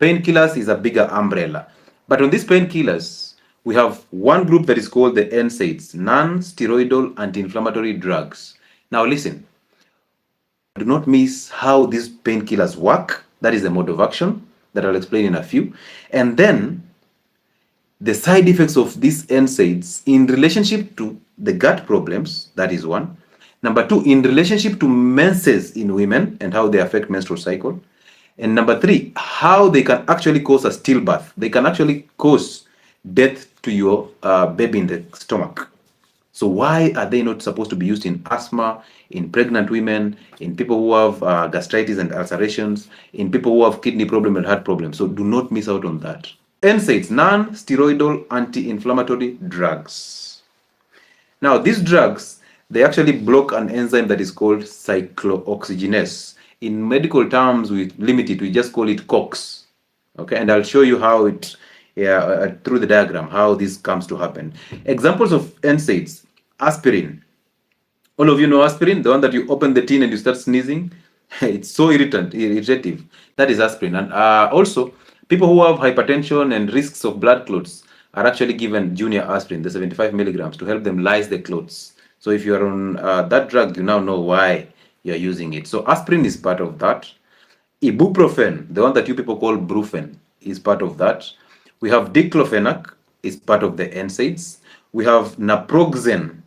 Painkillers is a bigger umbrella. But on these painkillers, we have one group that is called the NSAIDs, non-steroidal anti-inflammatory drugs. Now listen, do not miss how these painkillers work. That is the mode of action that I'll explain in a few. And then the side effects of these NSAIDs in relationship to the gut problems, that is one. Number two, in relationship to menses in women and how they affect menstrual cycle. And number three, how they can actually cause a stillbirth. They can actually cause death to your baby in the stomach. So why are they not supposed to be used in asthma, in pregnant women, in people who have gastritis and ulcerations, in people who have kidney problem and heart problems? So do not miss out on that. NSAIDs, non-steroidal anti-inflammatory drugs. Now, these drugs, they actually block an enzyme that is called cyclooxygenase. In medical terms, we limit it, we just call it COX. Okay, and I'll show you how it, through the diagram, how this comes to happen. Examples of NSAIDs, aspirin. All of you know aspirin, the one that you open the tin and you start sneezing. It's so irritative. That is aspirin. And also, people who have hypertension and risks of blood clots are actually given junior aspirin, the 75 milligrams, to help them lyse the clots. So if you're on that drug, you now know why you're using it. So aspirin is part of that. Ibuprofen, the one that you people call Brufen, is part of that. We have diclofenac, is part of the NSAIDs. We have naproxen,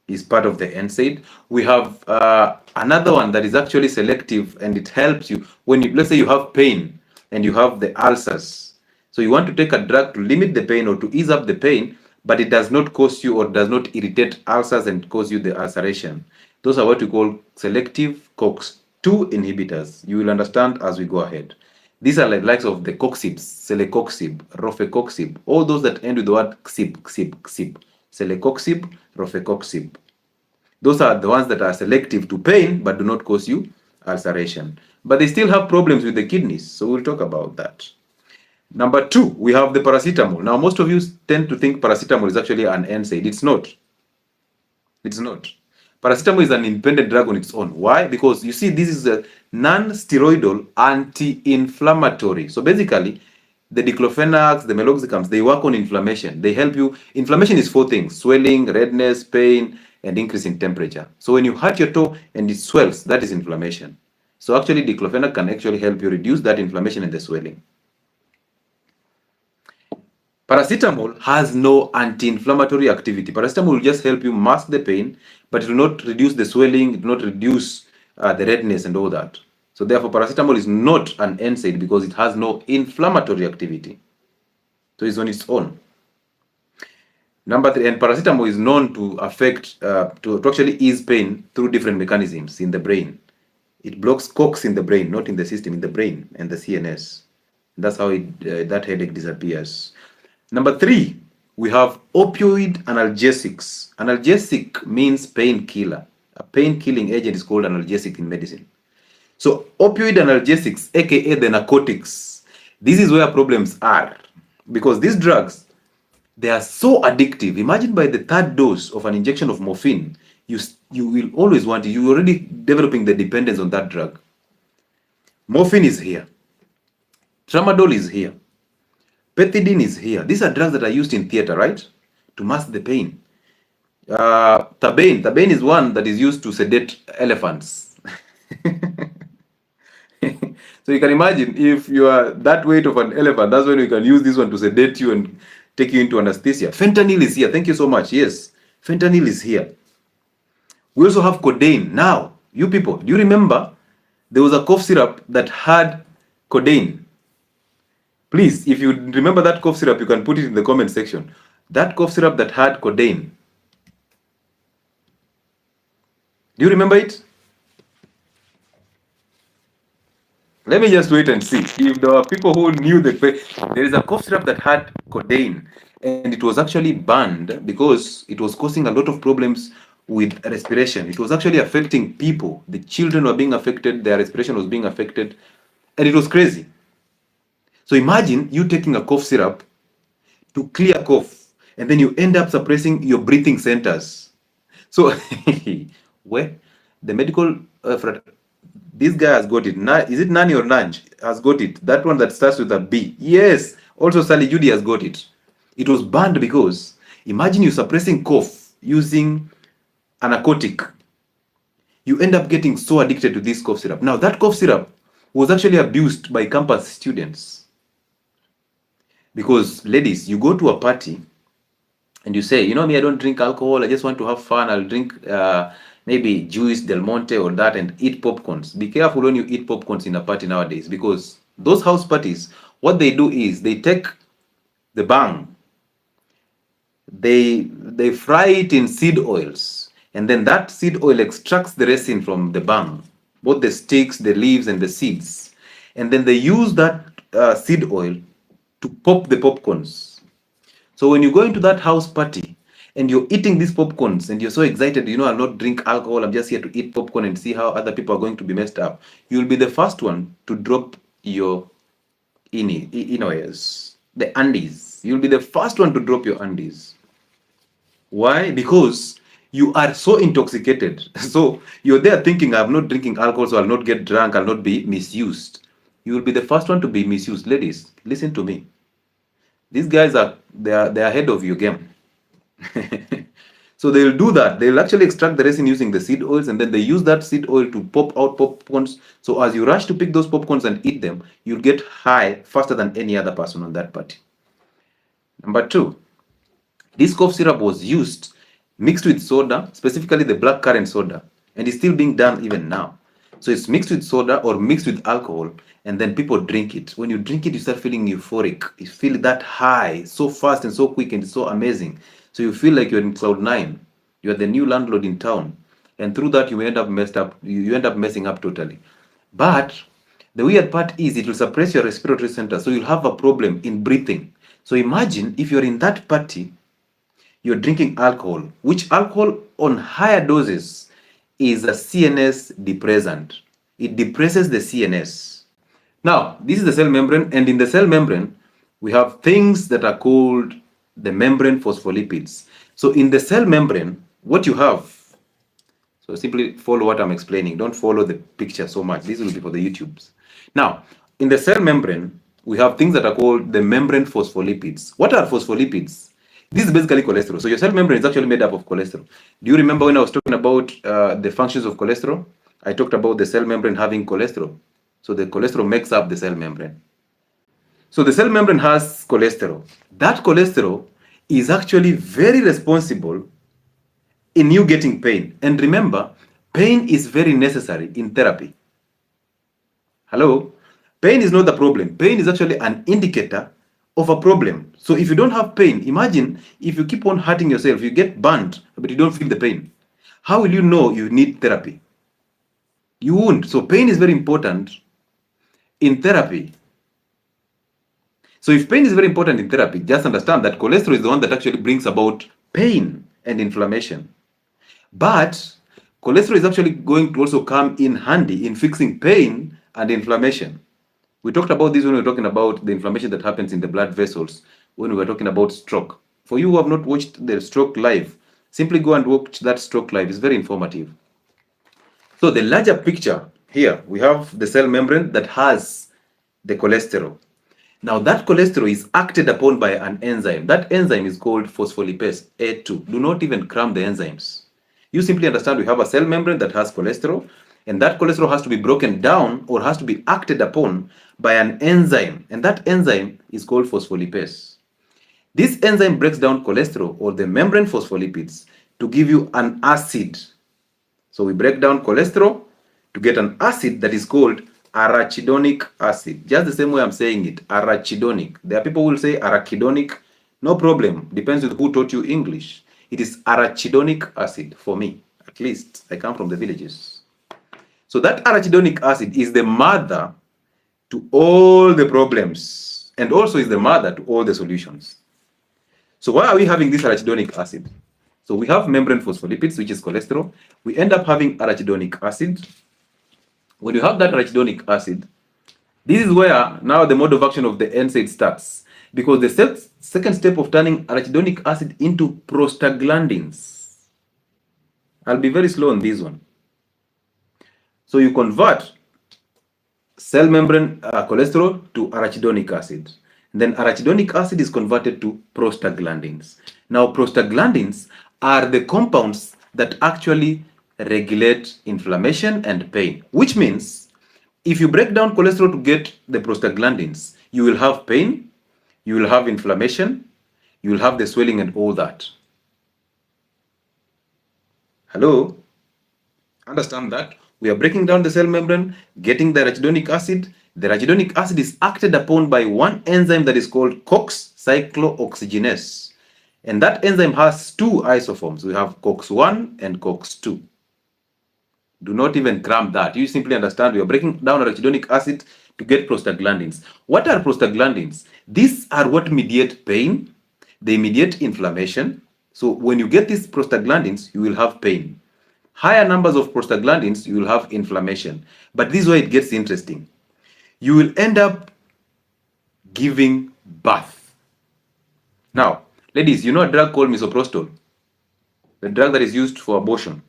is part of the NSAID. We have another one that is actually selective, and it helps you when you, let's say you have pain and you have the ulcers. So you want to take a drug to limit the pain or to ease up the pain, but it does not cause you or does not irritate ulcers and cause you the ulceration. Those are what we call selective COX-2 inhibitors. You will understand as we go ahead. These are like likes of the coxibs, celecoxib, rofecoxib, all those that end with the word xib. Celecoxib, rofecoxib. Those are the ones that are selective to pain but do not cause you ulceration. But they still have problems with the kidneys, so we'll talk about that. Number two, we have the paracetamol. Now, most of you tend to think paracetamol is actually an NSAID. It's not. It's not. Paracetamol is an independent drug on its own. Why? Because you see, this is a non-steroidal anti-inflammatory. So basically, the diclofenacs, the meloxicams, they work on inflammation. They help you. Inflammation is four things: swelling, redness, pain, and increase in temperature. So when you hurt your toe and it swells, that is inflammation. So actually, diclofenac can actually help you reduce that inflammation and the swelling. Paracetamol has no anti-inflammatory activity. Paracetamol will just help you mask the pain, but it will not reduce the swelling, it will not reduce the redness and all that. So therefore, paracetamol is not an NSAID because it has no inflammatory activity. So it's on its own. Number three, and paracetamol is known to affect, to actually ease pain through different mechanisms in the brain. It blocks COX in the brain, not in the system, in the brain and the CNS. That's how that headache disappears. Number three, we have opioid analgesics. Analgesic means painkiller. A pain-killing agent is called analgesic in medicine. So opioid analgesics, aka the narcotics, this is where problems are. Because these drugs, they are so addictive. Imagine by the third dose of an injection of morphine, you will always want it. You're already developing the dependence on that drug. Morphine is here. Tramadol is here. Pethidine is here. These are drugs that are used in theater, right? To mask the pain. Tabane is one that is used to sedate elephants. So you can imagine if you are that weight of an elephant, that's when we can use this one to sedate you and take you into anesthesia. Fentanyl is here. Thank you so much. Yes, fentanyl is here. We also have codeine. Now, you people, do you remember there was a cough syrup that had codeine? Please, if you remember that cough syrup, you can put it in the comment section. That cough syrup that had codeine. Do you remember it? Let me just wait and see. If there are people who knew there is a cough syrup that had codeine, and it was actually banned because it was causing a lot of problems with respiration. It was actually affecting people. The children were being affected, their respiration was being affected, and it was crazy. So imagine you taking a cough syrup to clear cough, and then you end up suppressing your breathing centers. So, where the medical This guy has got it. Is it Nani or Nanj? Has got it. That one that starts with a B. Yes. Also, Sally Judy has got it. It was banned because imagine you suppressing cough using a narcotic. You end up getting so addicted to this cough syrup. Now, that cough syrup was actually abused by campus students. Because, ladies, you go to a party and you say, you know me, I don't drink alcohol. I just want to have fun. I'll drink maybe juice, Del Monte or that and eat popcorns. Be careful when you eat popcorns in a party nowadays because those house parties, what they do is they take the bang, they fry it in seed oils, and then that seed oil extracts the resin from the bang, both the sticks, the leaves, and the seeds, and then they use that seed oil to pop the popcorns. So when you go into that house party and you're eating these popcorns and you're so excited, you know, I'll not drink alcohol, I'm just here to eat popcorn and see how other people are going to be messed up, you'll be the first one to drop your innoirs, the undies. You'll be the first one to drop your undies. Why? Because you are so intoxicated. So you're there thinking, I'm not drinking alcohol, so I'll not get drunk, I'll not be misused. You will be the first one to be misused. Ladies, listen to me. These guys they're ahead of your game. So they'll do that. They'll actually extract the resin using the seed oils, and then they use that seed oil to pop out popcorns. So as you rush to pick those popcorns and eat them, you'll get high faster than any other person on that party. Number two, this cough syrup was used mixed with soda, specifically the black currant soda, and it's still being done even now. So it's mixed with soda or mixed with alcohol, and then people drink it. When you drink it, you start feeling euphoric. You feel that high so fast and so quick, and it's so amazing. So you feel like you're in cloud nine. You're the new landlord in town, and through that you end up messed up. You end up messing up totally. But the weird part is it will suppress your respiratory center, so you'll have a problem in breathing. So imagine if you're in that party, you're drinking alcohol, which alcohol on higher doses is a CNS depressant. It depresses the CNS. Now, this is the cell membrane, and in the cell membrane, we have things that are called the membrane phospholipids. So in the cell membrane, what you have, so simply follow what I'm explaining. Don't follow the picture so much. This will be for the YouTubes. Now, in the cell membrane, we have things that are called the membrane phospholipids. What are phospholipids? This is basically cholesterol. So your cell membrane is actually made up of cholesterol. Do you remember when I was talking about the functions of cholesterol? I talked about the cell membrane having cholesterol. So the cholesterol makes up the cell membrane. So the cell membrane has cholesterol. That cholesterol is actually very responsible in you getting pain. And remember, pain is very necessary in therapy. Hello? Pain is not the problem. Pain is actually an indicator of a problem. So if you don't have pain, imagine if you keep on hurting yourself, you get burnt, but you don't feel the pain. How will you know you need therapy? You won't. So pain is very important in therapy. So if pain is very important in therapy, just understand that cholesterol is the one that actually brings about pain and inflammation. But cholesterol is actually going to also come in handy in fixing pain and inflammation. We talked about this when we were talking about the inflammation that happens in the blood vessels when we were talking about stroke. For you who have not watched the stroke live, simply go and watch that stroke live. It's very informative. So the larger picture here, we have the cell membrane that has the cholesterol. Now that cholesterol is acted upon by an enzyme. That enzyme is called phospholipase A2. Do not even cram the enzymes. You simply understand we have a cell membrane that has cholesterol, and that cholesterol has to be broken down or has to be acted upon by an enzyme, and that enzyme is called phospholipase. This enzyme breaks down cholesterol or the membrane phospholipids to give you an acid. So we break down cholesterol to get an acid that is called arachidonic acid. Just the same way I'm saying it, arachidonic. There are people who will say arachidonic. No problem. Depends on who taught you English. It is arachidonic acid for me. At least I come from the villages. So that arachidonic acid is the mother to all the problems and also is the mother to all the solutions. So why are we having this arachidonic acid? So we have membrane phospholipids, which is cholesterol. We end up having arachidonic acid. When you have that arachidonic acid, this is where now the mode of action of the NSAID starts. Because the second step of turning arachidonic acid into prostaglandins. I'll be very slow on this one. So you convert cell membrane cholesterol to arachidonic acid. Then arachidonic acid is converted to prostaglandins. Now, prostaglandins are the compounds that actually regulate inflammation and pain, which means if you break down cholesterol to get the prostaglandins, you will have pain, you will have inflammation, you will have the swelling and all that. Hello? Understand that? We are breaking down the cell membrane, getting the arachidonic acid. The arachidonic acid is acted upon by one enzyme that is called COX cyclooxygenase. And that enzyme has two isoforms. We have COX-1 and COX-2. Do not even cram that. You simply understand we are breaking down arachidonic acid to get prostaglandins. What are prostaglandins? These are what mediate pain. They mediate inflammation. So when you get these prostaglandins, you will have pain. Higher numbers of prostaglandins, you will have inflammation. But this is where it gets interesting. You will end up giving birth. Now, ladies, you know a drug called misoprostol? The drug that is used for abortion.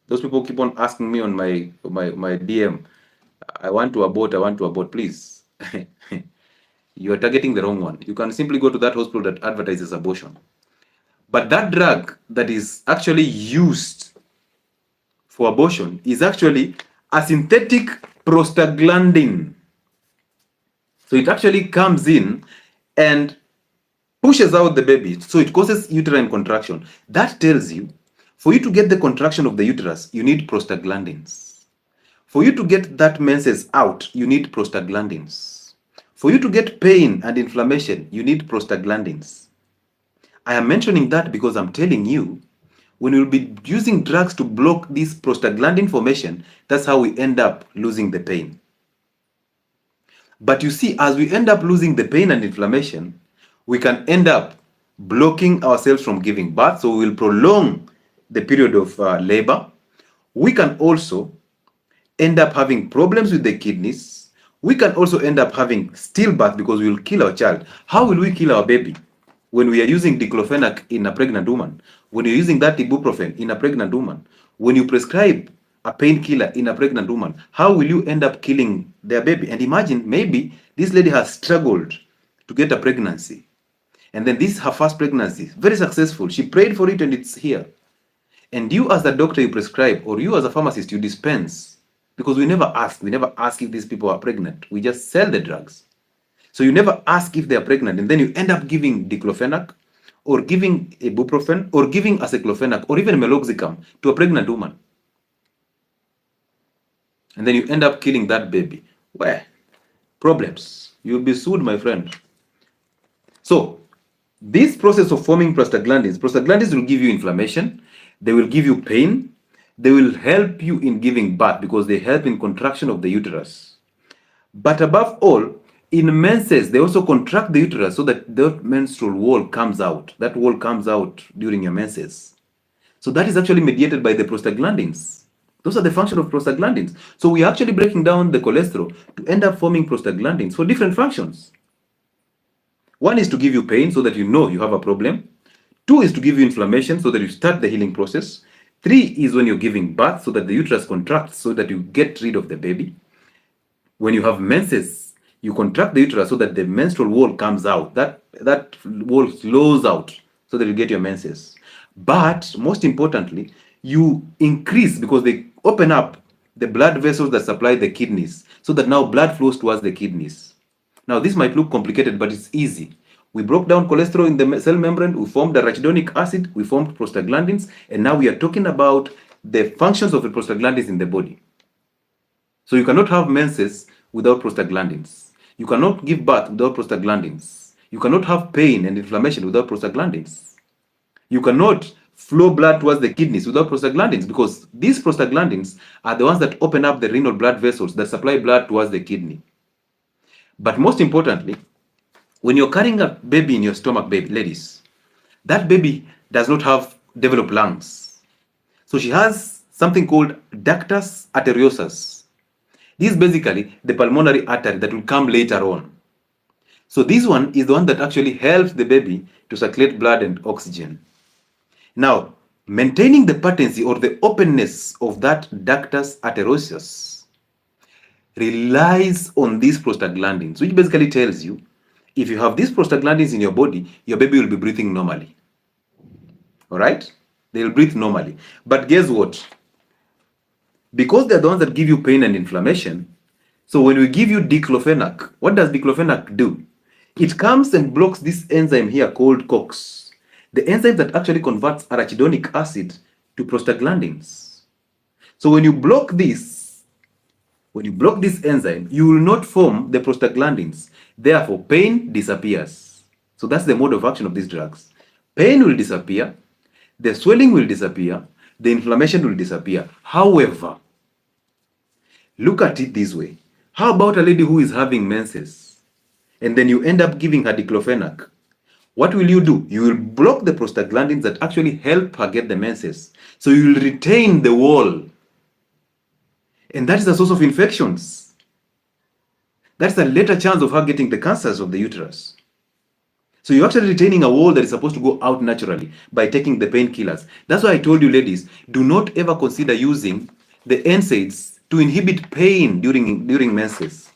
Those people keep on asking me on my DM, I want to abort, please. You are targeting the wrong one. You can simply go to that hospital that advertises abortion. But that drug that is actually used for abortion is actually a synthetic prostaglandin. So it actually comes in and pushes out the baby. So it causes uterine contraction. That tells you, for you to get the contraction of the uterus, you need prostaglandins. For you to get that menses out, you need prostaglandins. For you to get pain and inflammation, you need prostaglandins. I am mentioning that because I'm telling you, when we'll be using drugs to block this prostaglandin formation, that's how we end up losing the pain. But you see, as we end up losing the pain and inflammation, we can end up blocking ourselves from giving birth. So we will prolong the period of labor. We can also end up having problems with the kidneys. We can also end up having stillbirth because we will kill our child. How will we kill our baby? When we are using diclofenac in a pregnant woman, when you're using that ibuprofen in a pregnant woman, when you prescribe a painkiller in a pregnant woman, how will you end up killing their baby? And imagine maybe this lady has struggled to get a pregnancy. And then this is her first pregnancy, very successful. She prayed for it and it's here. And you as the doctor, you prescribe, or you as a pharmacist, you dispense. Because we never ask if these people are pregnant. We just sell the drugs. So you never ask if they are pregnant, and then you end up giving diclofenac, or giving ibuprofen, or giving aceclofenac, or even meloxicam to a pregnant woman. And then you end up killing that baby. Where? Problems. You'll be sued, my friend. So, this process of forming prostaglandins will give you inflammation, they will give you pain, they will help you in giving birth because they help in contraction of the uterus. But above all, in menses, they also contract the uterus so that the menstrual wall comes out. That wall comes out during your menses. So that is actually mediated by the prostaglandins. Those are the function of prostaglandins. So we are actually breaking down the cholesterol to end up forming prostaglandins for different functions. One is to give you pain so that you know you have a problem. Two is to give you inflammation so that you start the healing process. Three is when you're giving birth so that the uterus contracts so that you get rid of the baby. When you have menses, you contract the uterus so that the menstrual wall comes out. That wall flows out so that you get your menses. But most importantly, you increase because they open up the blood vessels that supply the kidneys so that now blood flows towards the kidneys. Now this might look complicated, but it's easy. We broke down cholesterol in the cell membrane, we formed arachidonic acid, we formed prostaglandins, and now we are talking about the functions of the prostaglandins in the body. So you cannot have menses without prostaglandins. You cannot give birth without prostaglandins. You cannot have pain and inflammation without prostaglandins. You cannot flow blood towards the kidneys without prostaglandins because these prostaglandins are the ones that open up the renal blood vessels that supply blood towards the kidney. But most importantly, when you're carrying a baby in your stomach, ladies, that baby does not have developed lungs. So she has something called ductus arteriosus. This is basically the pulmonary artery that will come later on. So this one is the one that actually helps the baby to circulate blood and oxygen. Now, maintaining the patency or the openness of that ductus arteriosus relies on these prostaglandins, which basically tells you if you have these prostaglandins in your body, your baby will be breathing normally. All right? They'll breathe normally. But guess what? Because they're the ones that give you pain and inflammation, so when we give you diclofenac, what does diclofenac do? It comes and blocks this enzyme here called COX, the enzyme that actually converts arachidonic acid to prostaglandins. So when you block this enzyme, you will not form the prostaglandins. Therefore, pain disappears. So that's the mode of action of these drugs. Pain will disappear, the swelling will disappear, the inflammation will disappear. However, look at it this way. How about a lady who is having menses and then you end up giving her diclofenac? What will you do? You will block the prostaglandins that actually help her get the menses. So you will retain the wall. And that is the source of infections. That's the later chance of her getting the cancers of the uterus. So you're actually retaining a wall that is supposed to go out naturally by taking the painkillers. That's why I told you, ladies, do not ever consider using the NSAIDs to inhibit pain during menses.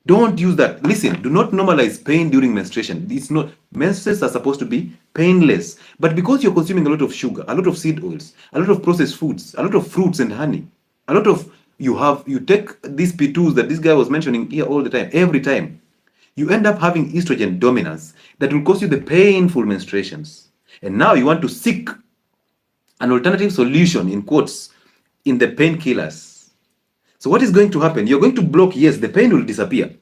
Don't use that. Listen, do not normalize pain during menstruation. It's not. Menses are supposed to be painless. But because you're consuming a lot of sugar, a lot of seed oils, a lot of processed foods, a lot of fruits and honey, a lot of you take these P2s that this guy was mentioning here all the time, every time, you end up having estrogen dominance that will cause you the painful menstruations. And now you want to seek an alternative solution, in quotes, in the painkillers. So what is going to happen? You're going to block, yes, the pain will disappear.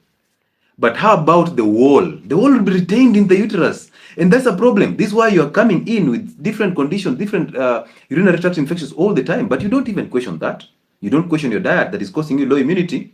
But how about the wall? The wall will be retained in the uterus. And that's a problem. This is why you're coming in with different conditions, different urinary tract infections all the time. But you don't even question that. You don't question your diet that is causing you low immunity.